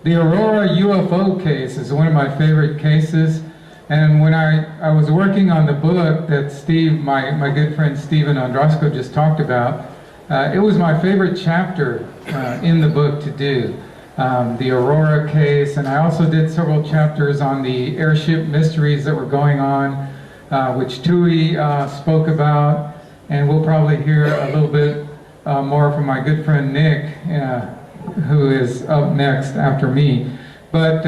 The Aurora UFO case is one of my favorite cases, and when I was working on the book that Steve, my good friend Steven Androsco just talked about, it was my favorite chapter in the book to do, the Aurora case, and I also did several chapters on the airship mysteries that were going on, which Tui spoke about, and we'll probably hear a little bit more from my good friend Nick, who is up next after me. But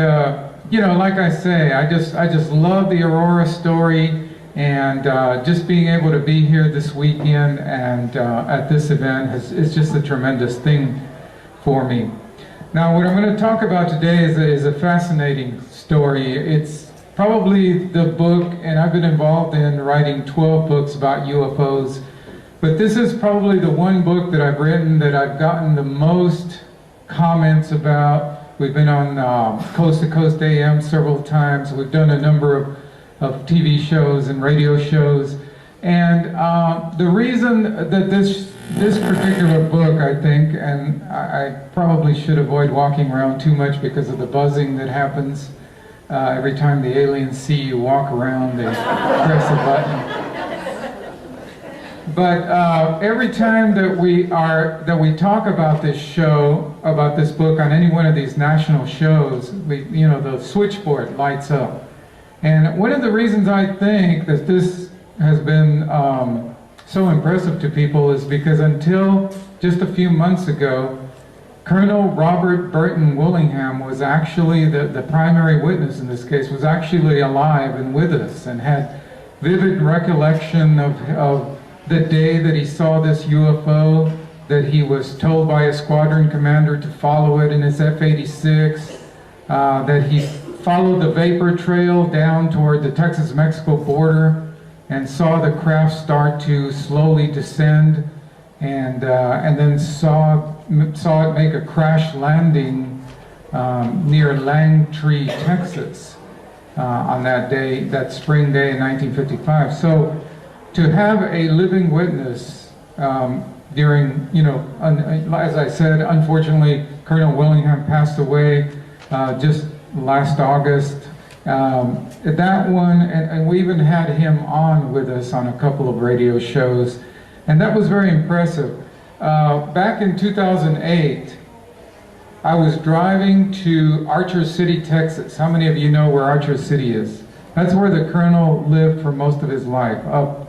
you know, like I say, I just love the Aurora story, and just being able to be here this weekend and at this event is just a tremendous thing for me. Now, what I'm going to talk about today is a fascinating story. It's probably the book, and I've been involved in writing 12 books about UFOs, but this is probably the one book that I've written that I've gotten the most comments about. We've been on Coast to Coast AM several times. We've done a number of TV shows and radio shows. And the reason that this particular book, I think, and I probably should avoid walking around too much because of the buzzing that happens every time the aliens see you walk around, they press a button. But every time that we talk about this show, about this book on any one of these national shows, the switchboard lights up. And one of the reasons I think that this has been so impressive to people is because until just a few months ago, Colonel Robert Burton Willingham was actually the primary witness in this case, was actually alive and with us and had vivid recollection of the day that he saw this UFO, that he was told by a squadron commander to follow it in his F-86, that he followed the vapor trail down toward the Texas-Mexico border and saw the craft start to slowly descend, and then saw it make a crash landing near Langtree, Texas, on that day, that spring day in 1955. So to have a living witness during, as I said, unfortunately, Colonel Willingham passed away just last August. That one, and we even had him on with us on a couple of radio shows, and that was very impressive. Back in 2008, I was driving to Archer City, Texas. How many of you know where Archer City is? That's where the Colonel lived for most of his life, up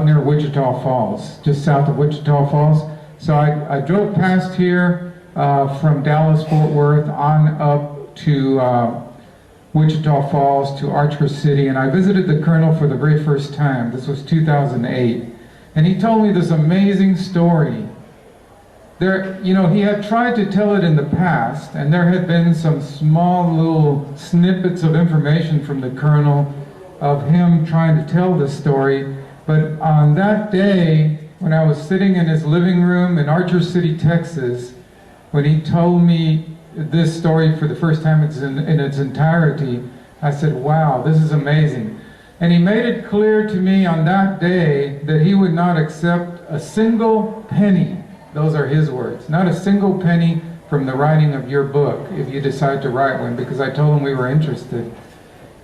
near Wichita Falls, just south of Wichita Falls. So I drove past here from Dallas-Fort Worth on up to Wichita Falls to Archer City, and I visited the Colonel for the very first time. This was 2008. And he told me this amazing story. He had tried to tell it in the past, and there had been some small little snippets of information from the Colonel of him trying to tell this story. But on that day, when I was sitting in his living room in Archer City, Texas, when he told me this story for the first time in its entirety, I said, wow, this is amazing. And he made it clear to me on that day that he would not accept a single penny, those are his words, not a single penny from the writing of your book if you decide to write one, because I told him we were interested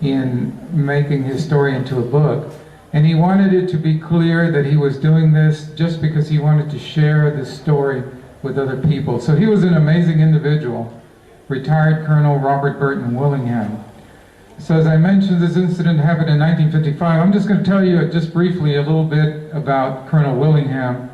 in making his story into a book. And he wanted it to be clear that he was doing this just because he wanted to share this story with other people. So he was an amazing individual, retired Colonel Robert Burton Willingham. So as I mentioned, this incident happened in 1955. I'm just going to tell you just briefly a little bit about Colonel Willingham.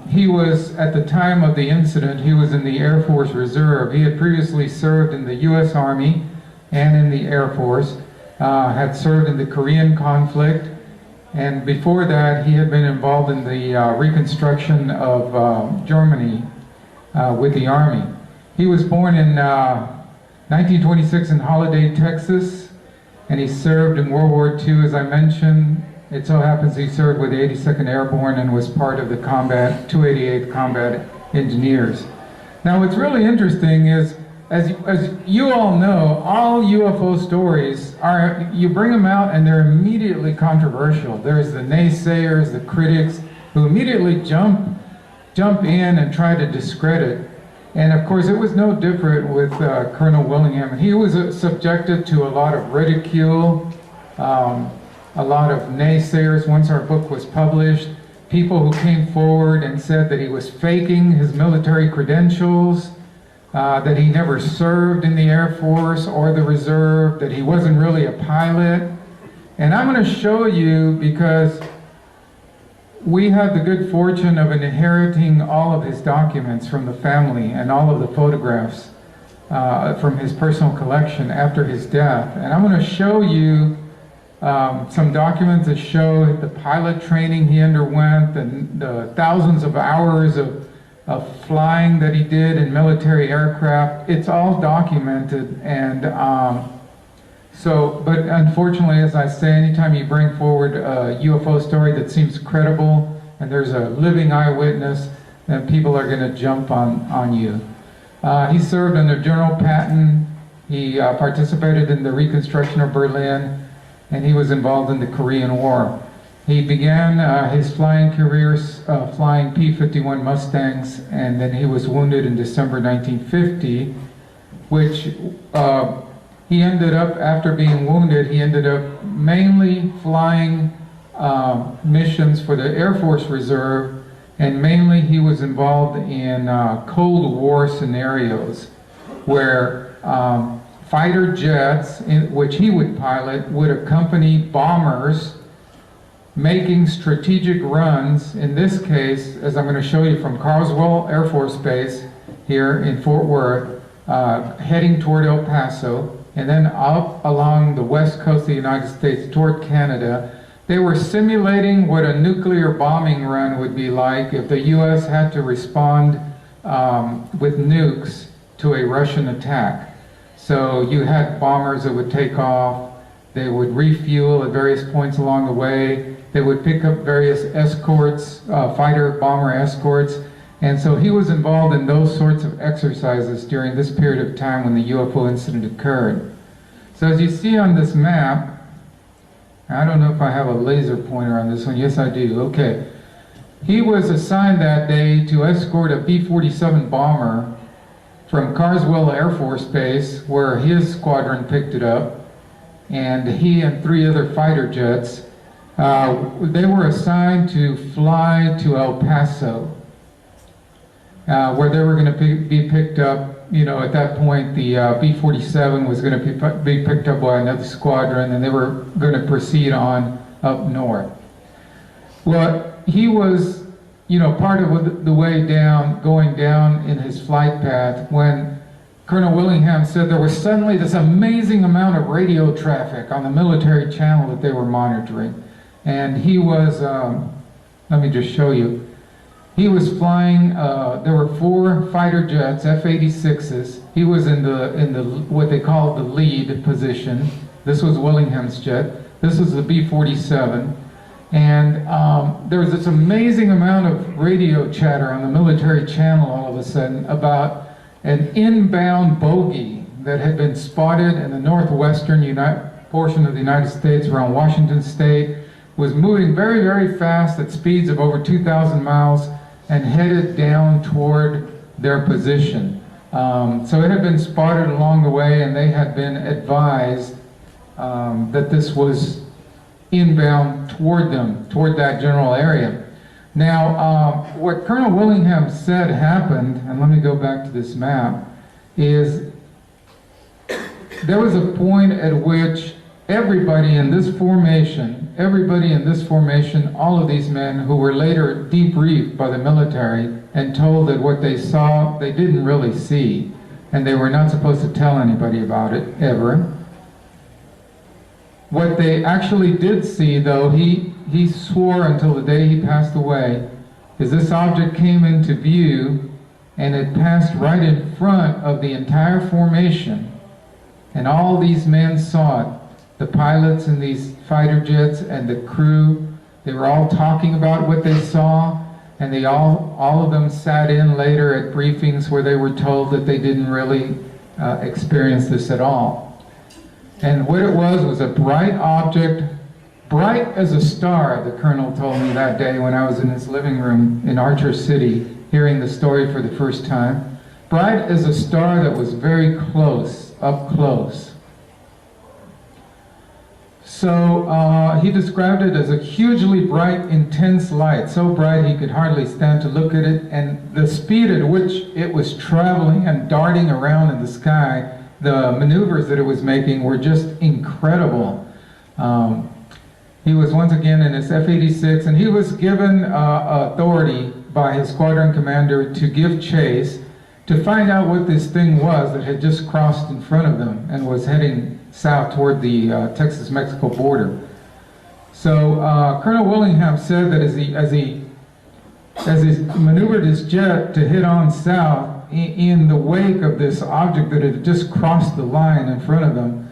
He was, at the time of the incident, he was in the Air Force Reserve. He had previously served in the U.S. Army and in the Air Force, had served in the Korean conflict, and before that he had been involved in the reconstruction of Germany with the Army. He was born in 1926 in Holliday, Texas, and he served in World War II, as I mentioned. It so happens he served with the 82nd Airborne and was part of the 288th Combat Engineers. Now what's really interesting is, as you all know, all UFO stories are, you bring them out and they're immediately controversial. There's the naysayers, the critics, who immediately jump in and try to discredit. And of course, it was no different with Colonel Willingham. He was subjected to a lot of ridicule, a lot of naysayers once our book was published. People who came forward and said that he was faking his military credentials, that he never served in the Air Force or the Reserve, that he wasn't really a pilot. And I'm going to show you, because we had the good fortune of inheriting all of his documents from the family and all of the photographs from his personal collection after his death. And I'm going to show you some documents that show the pilot training he underwent, the thousands of hours of flying that he did in military aircraft. It's all documented. And but unfortunately, as I say, anytime you bring forward a UFO story that seems credible and there's a living eyewitness, then people are going to jump on you. He served under General Patton. He participated in the reconstruction of Berlin, and he was involved in the Korean War. He began his flying career flying P-51 Mustangs, and then he was wounded in December 1950, which he ended up, after being wounded, he ended up mainly flying missions for the Air Force Reserve, and mainly he was involved in Cold War scenarios where fighter jets, which he would pilot, would accompany bombers making strategic runs, in this case, as I'm going to show you, from Carswell Air Force Base here in Fort Worth, heading toward El Paso, and then up along the west coast of the United States toward Canada. They were simulating what a nuclear bombing run would be like if the U.S. had to respond with nukes to a Russian attack. So you had bombers that would take off, they would refuel at various points along the way, they would pick up various escorts, fighter-bomber escorts, and so he was involved in those sorts of exercises during this period of time when the UFO incident occurred. So as you see on this map, I don't know if I have a laser pointer on this one. Yes, I do. Okay. He was assigned that day to escort a B-47 bomber from Carswell Air Force Base, where his squadron picked it up, and he and 3 other fighter jets, they were assigned to fly to El Paso, where they were going to be picked up. You know, at that point, the B-47 was going to be picked up by another squadron, and they were going to proceed on up north. Well, he was, you know, part of the way down, going down in his flight path, when Colonel Willingham said there was suddenly this amazing amount of radio traffic on the military channel that they were monitoring. And he was, let me just show you. He was flying, there were 4 fighter jets, F-86s. He was in the what they call the lead position. This was Willingham's jet. This was the B-47. And there was this amazing amount of radio chatter on the military channel all of a sudden about an inbound bogey that had been spotted in the northwestern portion of the United States around Washington State, was moving very, very fast at speeds of over 2,000 miles and headed down toward their position. So it had been spotted along the way, and they had been advised that this was inbound toward them, toward that general area. Now, what Colonel Willingham said happened, and let me go back to this map, is there was a point at which everybody in this formation, all of these men who were later debriefed by the military and told that what they saw, they didn't really see, and they were not supposed to tell anybody about it, ever. What they actually did see, though, he swore until the day he passed away, is this object came into view, and it passed right in front of the entire formation, and all these men saw it. The pilots in these fighter jets and the crew, they were all talking about what they saw, and they all of them sat in later at briefings where they were told that they didn't really experience this at all. And what it was a bright object, bright as a star, the colonel told me that day when I was in his living room in Archer City, hearing the story for the first time. bright as a star that was very close, up close. So he described it as a hugely bright, intense light, so bright he could hardly stand to look at it, and the speed at which it was traveling and darting around in the sky, the maneuvers that it was making were just incredible. He was once again in his F-86, and he was given authority by his squadron commander to give chase to find out what this thing was that had just crossed in front of them and was heading south toward the Texas-Mexico border. So Colonel Willingham said that as he maneuvered his jet to head on south in the wake of this object that had just crossed the line in front of them,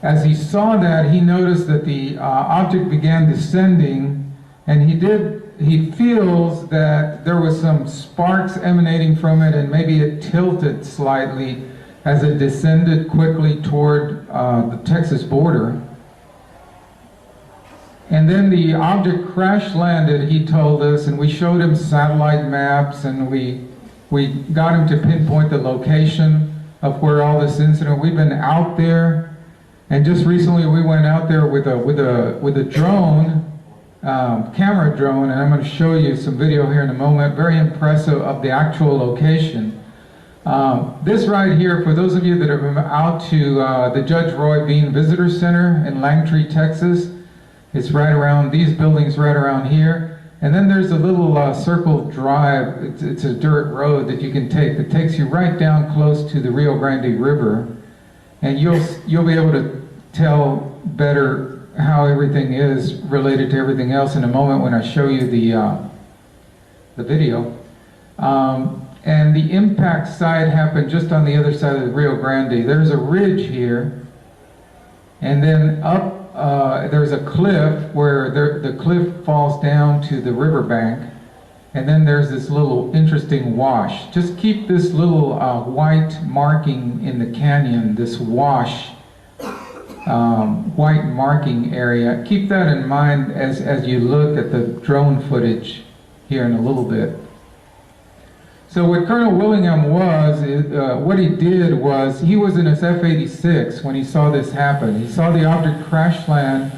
as he saw that, he noticed that the object began descending, and he feels that there was some sparks emanating from it, and maybe it tilted slightly as it descended quickly toward the Texas border. And then the object crash landed, he told us, and we showed him satellite maps, and we got him to pinpoint the location of where all this incident. We've been out there, and just recently we went out there with a drone, camera drone, and I'm going to show you some video here in a moment, very impressive of the actual location. This right here, for those of you that have been out to the Judge Roy Bean Visitor Center in Langtree, Texas, it's right around, these buildings right around here. And then there's a little circle drive, it's a dirt road that you can take that takes you right down close to the Rio Grande River. And you'll be able to tell better how everything is related to everything else in a moment when I show you the video. And the impact site happened just on the other side of the Rio Grande. There's a ridge here, and then up there's a cliff where the cliff falls down to the riverbank, and then there's this little interesting wash. Just keep this little white marking in the canyon, this wash, white marking area. Keep that in mind as you look at the drone footage here in a little bit. So what Colonel Willingham was, what he did was, he was in his F-86 when he saw this happen. He saw the object crash land.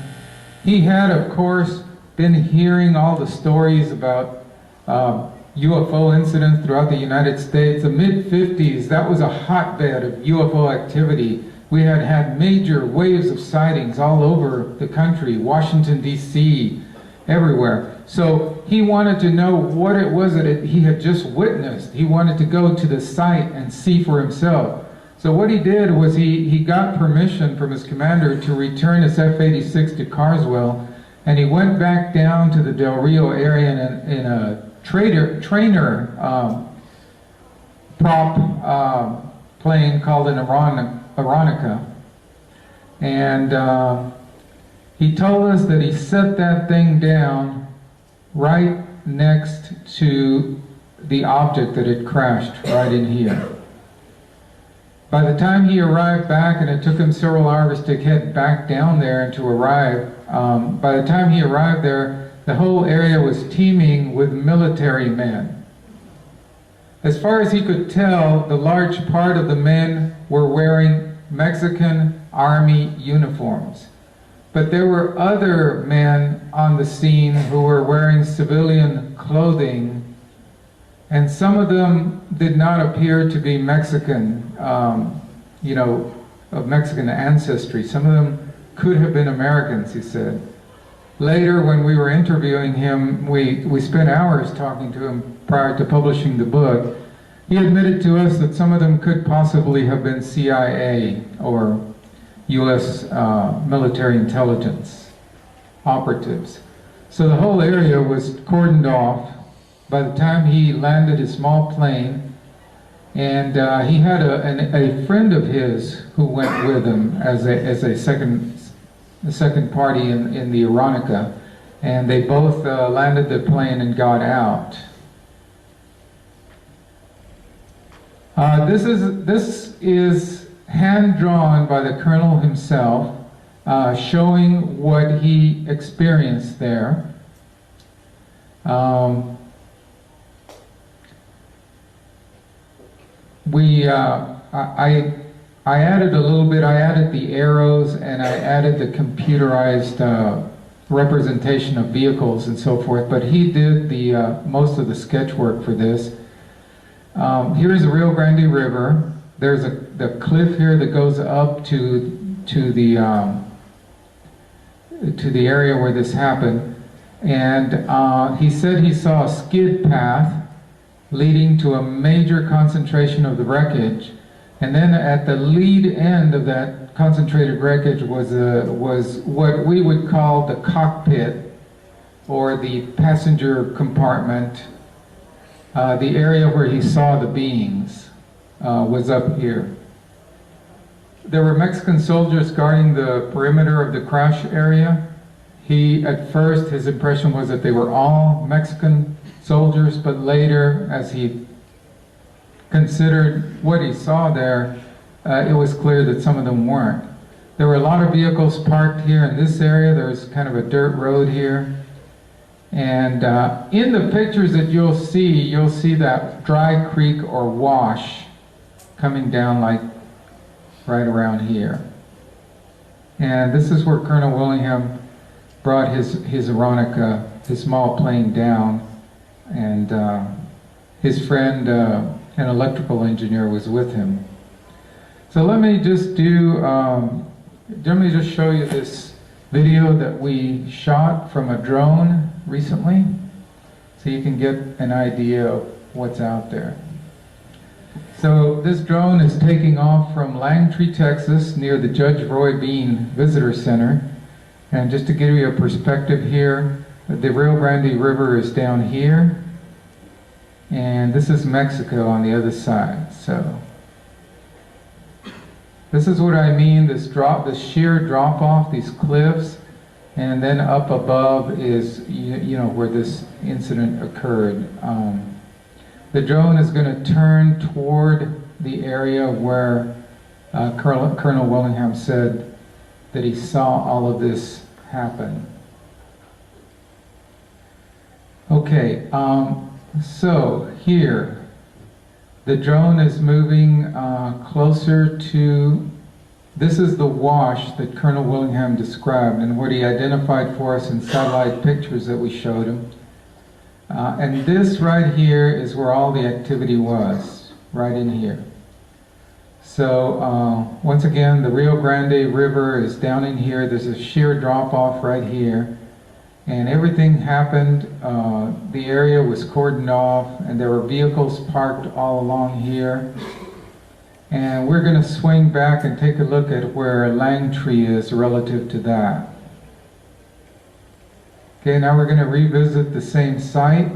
He had, of course, been hearing all the stories about UFO incidents throughout the United States. The mid-50s, that was a hotbed of UFO activity. We had had major waves of sightings all over the country, Washington, D.C., everywhere. So he wanted to know what it was that he had just witnessed. He wanted to go to the site and see for himself. So what he did was he got permission from his commander to return his F-86 to Carswell, and he went back down to the Del Rio area in a trainer prop plane called an Aeronica. And he told us that he set that thing down right next to the object that had crashed right in here. By the time he arrived back, and it took him several hours to head back down there and to arrive, by the time he arrived there, the whole area was teeming with military men. As far as he could tell, the large part of the men were wearing Mexican Army uniforms. But there were other men on the scene who were wearing civilian clothing, and some of them did not appear to be Mexican, of Mexican ancestry. Some of them could have been Americans, he said. Later, when we were interviewing him, we spent hours talking to him prior to publishing the book. He admitted to us that some of them could possibly have been CIA or U.S. military intelligence operatives. So the whole area was cordoned off. By the time he landed his small plane, and he had a friend of his who went with him as a second party in the Aeronica, and they both landed the plane and got out. This is hand-drawn by the colonel himself, showing what he experienced there. I added a little bit. I added the arrows, and I added the computerized representation of vehicles and so forth. But he did the most of the sketch work for this. Here's the Rio Grande River. There's the cliff here that goes up to the area where this happened, and he said he saw a skid path leading to a major concentration of the wreckage, and then at the lead end of that concentrated wreckage was what we would call the cockpit or the passenger compartment. The area where he saw the beings was up here. There were Mexican soldiers guarding the perimeter of the crash area. At first, his impression was that they were all Mexican soldiers, but later, as he considered what he saw there, it was clear that some of them weren't. There were a lot of vehicles parked here in this area. There was kind of a dirt road here. And in the pictures that you'll see that dry creek or wash coming down like right around here. And this is where Colonel Willingham brought his Aeronica, his small plane, down, and his friend, an electrical engineer, was with him. So let me just show you this video that we shot from a drone recently, so you can get an idea of what's out there. So this drone is taking off from Langtree, Texas, near the Judge Roy Bean Visitor Center. And just to give you a perspective here, the Rio Grande River is down here, and this is Mexico on the other side. So this is what I mean, this sheer drop off, these cliffs, and then up above is you know where this incident occurred. The drone is going to turn toward the area where Colonel Willingham said that he saw all of this happen. Okay, so here, the drone is moving closer to, this is the wash that Colonel Willingham described and what he identified for us in satellite pictures that we showed him. And this right here is where all the activity was, right in here. So once again, the Rio Grande River is down in here. There's a sheer drop-off right here. And everything happened. The area was cordoned off, and there were vehicles parked all along here. And we're going to swing back and take a look at where Langtree is relative to that. Okay, now we're going to revisit the same site.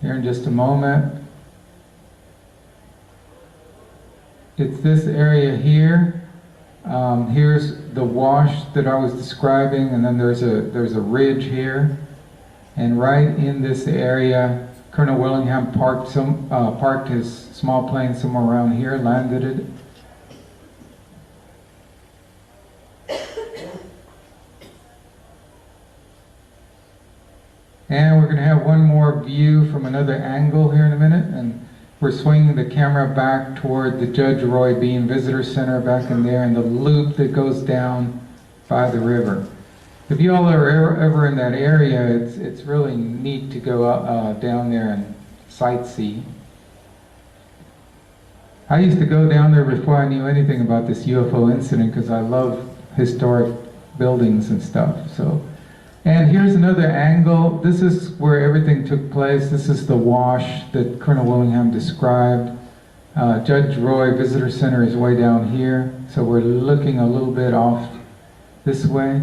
Here in just a moment. It's this area here. Here's the wash that I was describing, and then there's a ridge here. And right in this area, Colonel Willingham parked his small plane somewhere around here, landed it. And we're going to have one more view from another angle here in a minute, and we're swinging the camera back toward the Judge Roy Bean Visitor Center back in there, and the loop that goes down by the river. If you all are ever in that area, it's really neat to go down there and sightsee. I used to go down there before I knew anything about this UFO incident because I love historic buildings and stuff. So. And here's another angle. This is where everything took place. This is the wash that Colonel Willingham described. Judge Roy Visitor Center is way down here. So we're looking a little bit off this way.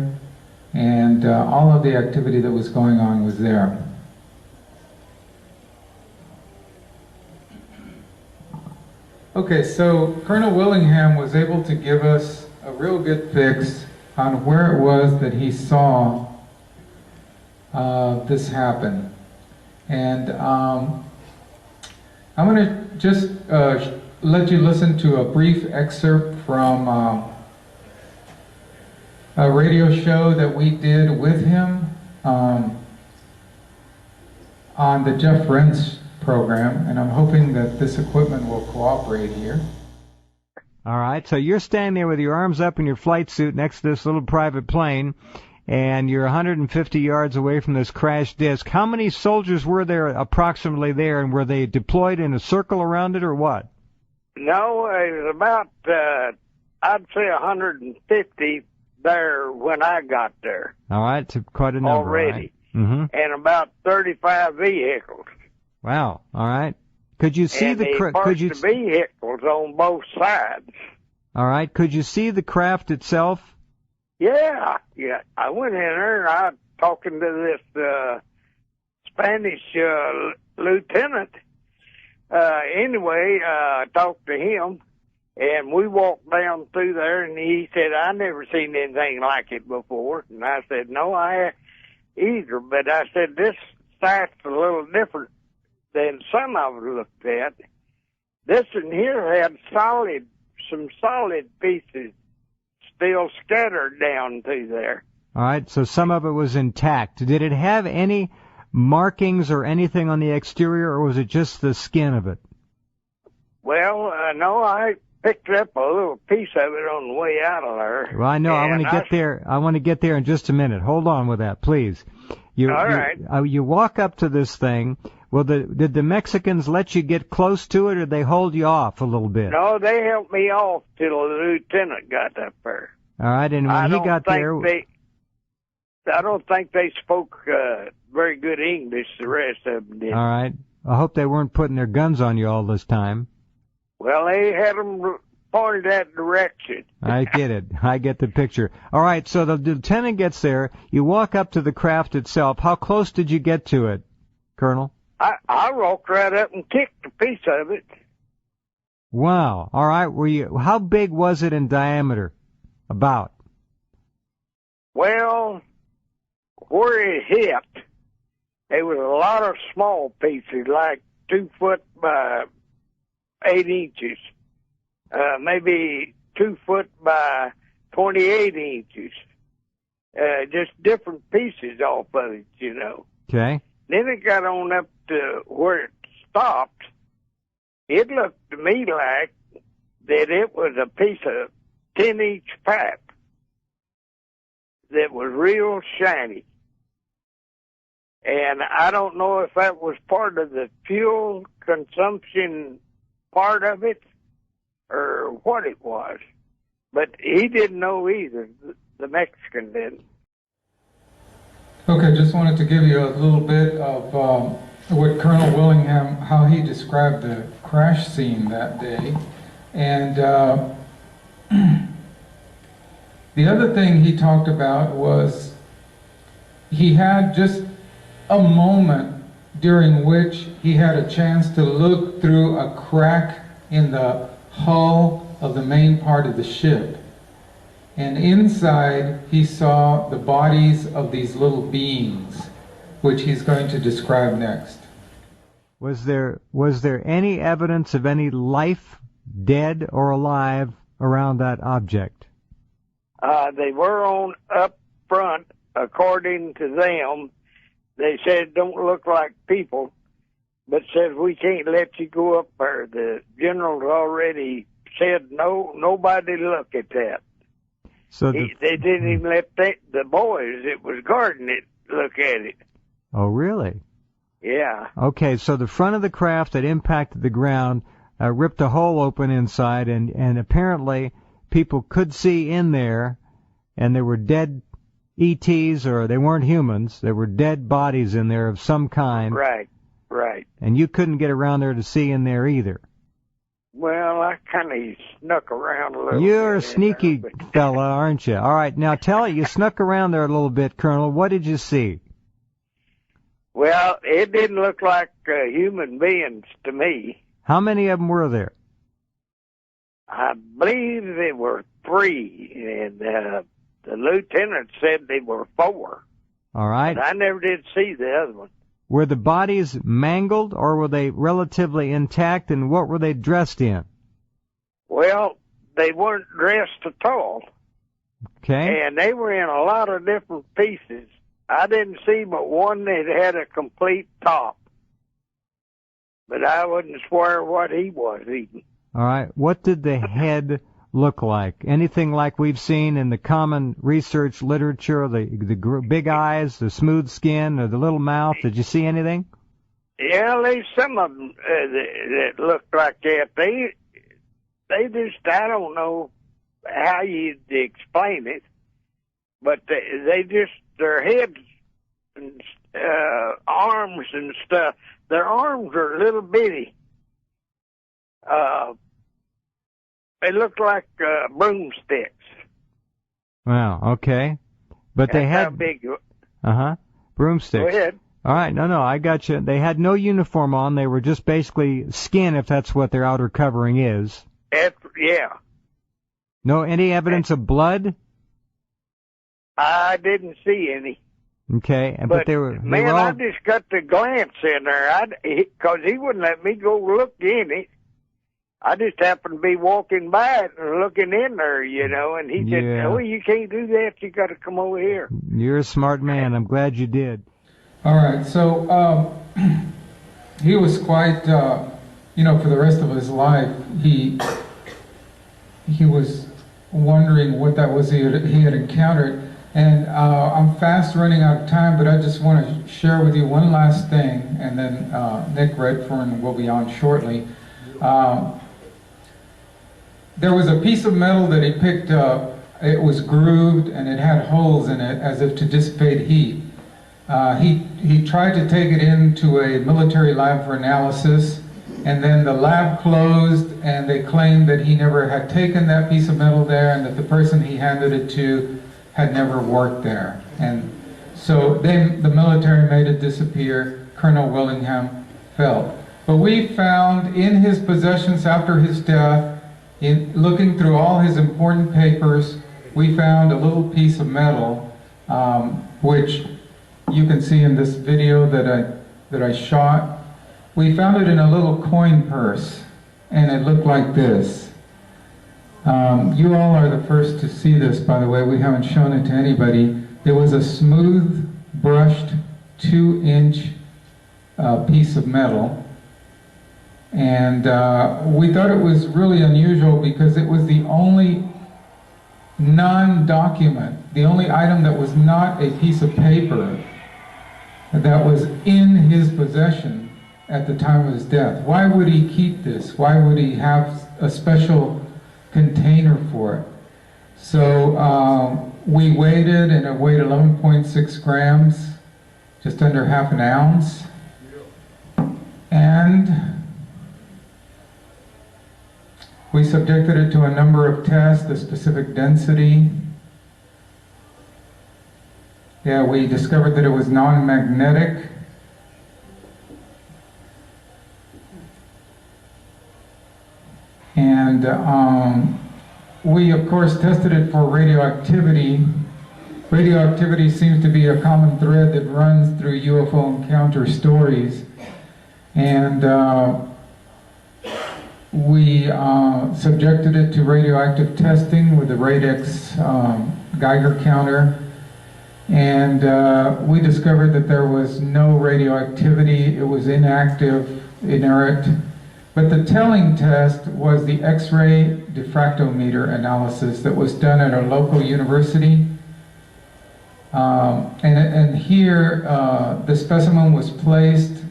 And all of the activity that was going on was there. Okay, so Colonel Willingham was able to give us a real good fix on where it was that he saw this happened. And I'm going to just let you listen to a brief excerpt from a radio show that we did with him. on the Jeff Rense program, and I'm hoping that this equipment will cooperate here. All right, so you're standing there with your arms up in your flight suit next to this little private plane, and you're 150 yards away from this crash disk. How many soldiers were there approximately there, and were they deployed in a circle around it, or what? No, it was about, I'd say 150 there when I got there. All right, it's quite a number. Already. Right? Mm-hmm. And about 35 vehicles. Wow, all right. Could you see and they parked the vehicles on both sides. All right, could you see the craft itself? Yeah. I went in there and I was talking to this Spanish lieutenant. Anyway, I talked to him, and we walked down through there, and he said, I never seen anything like it before. And I said, no, I haven't either. But I said, this site's a little different than some I've looked at. This one here had some solid pieces still scattered down through there. All right, so some of it was intact. Did it have any markings or anything on the exterior, or was it just the skin of it? Well, no, I picked up a little piece of it on the way out of there. Well, I know. I want to get there. I want to get there in just a minute. Hold on with that, please. All right. You walk up to this thing. Well, did the Mexicans let you get close to it, or did they hold you off a little bit? No, they helped me off till the lieutenant got up there. All right, and when he got there... I don't think they spoke very good English, the rest of them did. All right. I hope they weren't putting their guns on you all this time. Well, they had them pointed that direction. I get it. I get the picture. All right, so the lieutenant gets there. You walk up to the craft itself. How close did you get to it, Colonel? I walked right up and kicked a piece of it. Wow. All right. How big was it in diameter? About? Well, where it hit, there was a lot of small pieces, like 2 foot by 8 inches, maybe 2 foot by 28 inches. Just different pieces off of it, you know. Okay. Then it got on up to where it stopped. It looked to me like that it was a piece of 10-inch pipe that was real shiny. And I don't know if that was part of the fuel consumption part of it or what it was. But he didn't know either. The Mexican didn't. Okay, just wanted to give you a little bit of what Colonel Willingham, how he described the crash scene that day. And the other thing he talked about was he had just a moment during which he had a chance to look through a crack in the hull of the main part of the ship. And inside he saw the bodies of these little beings, which he's going to describe next. Was there any evidence of any life, dead or alive, around that object? They were on up front, according to them. They said don't look like people, but said we can't let you go up there. The general's already said no, nobody look at that. So they didn't even let the boys that was guarding it look at it. Oh, really? Yeah. Okay, so the front of the craft that impacted the ground ripped a hole open inside, and apparently people could see in there, and there were dead ETs, or they weren't humans. There were dead bodies in there of some kind. Right. And you couldn't get around there to see in there either. Well, I kind of snuck around a little bit. You're a sneaky fella, aren't you? All right, now tell it. You snuck around there a little bit, Colonel. What did you see? Well, it didn't look like human beings to me. How many of them were there? I believe there were 3, and the lieutenant said they were 4. All right. But I never did see the other one. Were the bodies mangled, or were they relatively intact, and what were they dressed in? Well, they weren't dressed at all. Okay. And they were in a lot of different pieces. I didn't see but one that had a complete top. but I wouldn't swear what he was eating. All right. What did the head look like? Anything like we've seen in the common research literature, the big eyes, the smooth skin, or the little mouth? Did you see anything? Yeah, there's some of them that looked like that. They just, I don't know how you'd explain it, but they just, their heads and arms and stuff, their arms are little bitty. They look like broomsticks. Wow, okay. But That's they had... how big. Broomsticks. Go ahead. All right, no, I got you. They had no uniform on. They were just basically skin, if that's what their outer covering is. Yeah. No, any evidence of blood? I didn't see any. Okay, but they were... Man, all... I just got the glance in there, because he wouldn't let me go look in it. I just happened to be walking by it and looking in there, and he said, "Oh, you can't do that. You got to come over here." You're a smart man. I'm glad you did. All right, so he was quite, for the rest of his life, he was wondering what that was he had encountered. And I'm fast running out of time, but I just want to share with you one last thing, and then Nick Redfern will be on shortly. There was a piece of metal that he picked up. It was grooved and it had holes in it as if to dissipate heat. He tried to take it into a military lab for analysis, and then the lab closed and they claimed that he never had taken that piece of metal there and that the person he handed it to had never worked there. And so then the military made it disappear. Colonel Willingham fell. But we found in his possessions after his death, in looking through all his important papers, we found a little piece of metal, which you can see in this video that I shot. We found it in a little coin purse, and it looked like this. You all are the first to see this, by the way. We haven't shown it to anybody. It was a smooth, brushed 2-inch piece of metal. And we thought it was really unusual because it was the only non-document, the only item that was not a piece of paper that was in his possession at the time of his death. Why would he keep this? Why would he have a special container for it? So we weighed it, and it weighed 11.6 grams, just under half an ounce. And we subjected it to a number of tests, the specific density. Yeah, we discovered that it was non-magnetic. And we, of course, tested it for radioactivity. Radioactivity seems to be a common thread that runs through UFO encounter stories. And we subjected it to radioactive testing with the Radex Geiger counter, and we discovered that there was no radioactivity. It was inactive, inert. But the telling test was the X-ray diffractometer analysis that was done at our local university. And here the specimen was placed,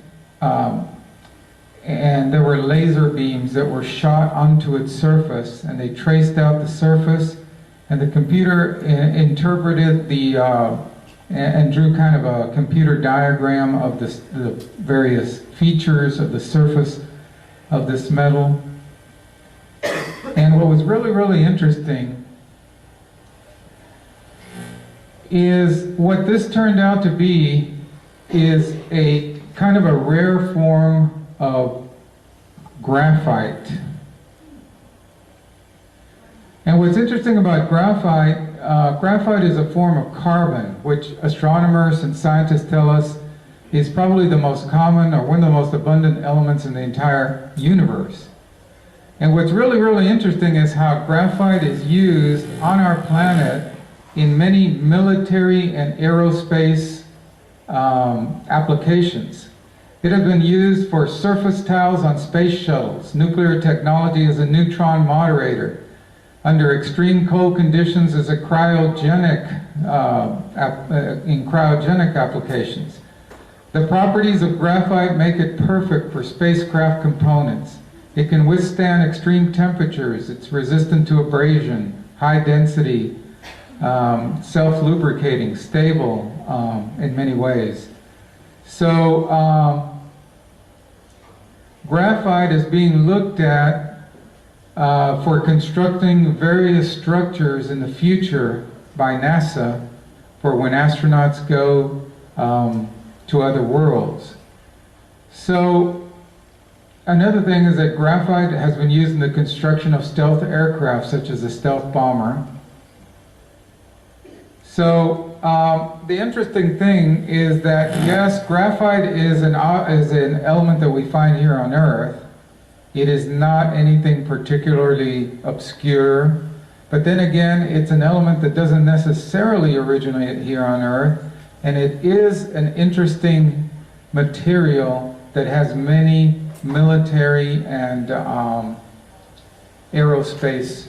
and there were laser beams that were shot onto its surface, and they traced out the surface, and the computer interpreted the and drew kind of a computer diagram of the various features of the surface of this metal. And what was really, really interesting is what this turned out to be is a kind of a rare form of graphite. And what's interesting about graphite, graphite is a form of carbon, which astronomers and scientists tell us is probably the most common or one of the most abundant elements in the entire universe. And what's really, really interesting is how graphite is used on our planet in many military and aerospace applications. It has been used for surface tiles on space shuttles, nuclear technology as a neutron moderator, under extreme cold conditions as a cryogenic, in cryogenic applications. The properties of graphite make it perfect for spacecraft components. It can withstand extreme temperatures. It's resistant to abrasion, high density, self-lubricating, stable in many ways. So graphite is being looked at for constructing various structures in the future by NASA for when astronauts go to other worlds. So another thing is that graphite has been used in the construction of stealth aircraft such as the stealth bomber. So the interesting thing is that yes, graphite is an element that we find here on Earth. It is not anything particularly obscure, but then again, it's an element that doesn't necessarily originate here on Earth, and it is an interesting material that has many military and aerospace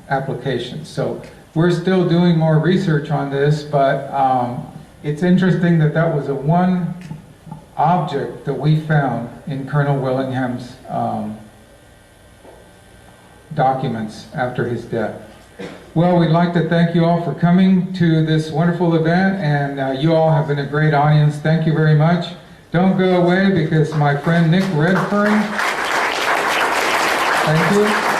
applications. So we're still doing more research on this, but it's interesting that that was one object that we found in Colonel Willingham's documents after his death. Well, we'd like to thank you all for coming to this wonderful event, and you all have been a great audience. Thank you very much. Don't go away because my friend Nick Redfern, thank you.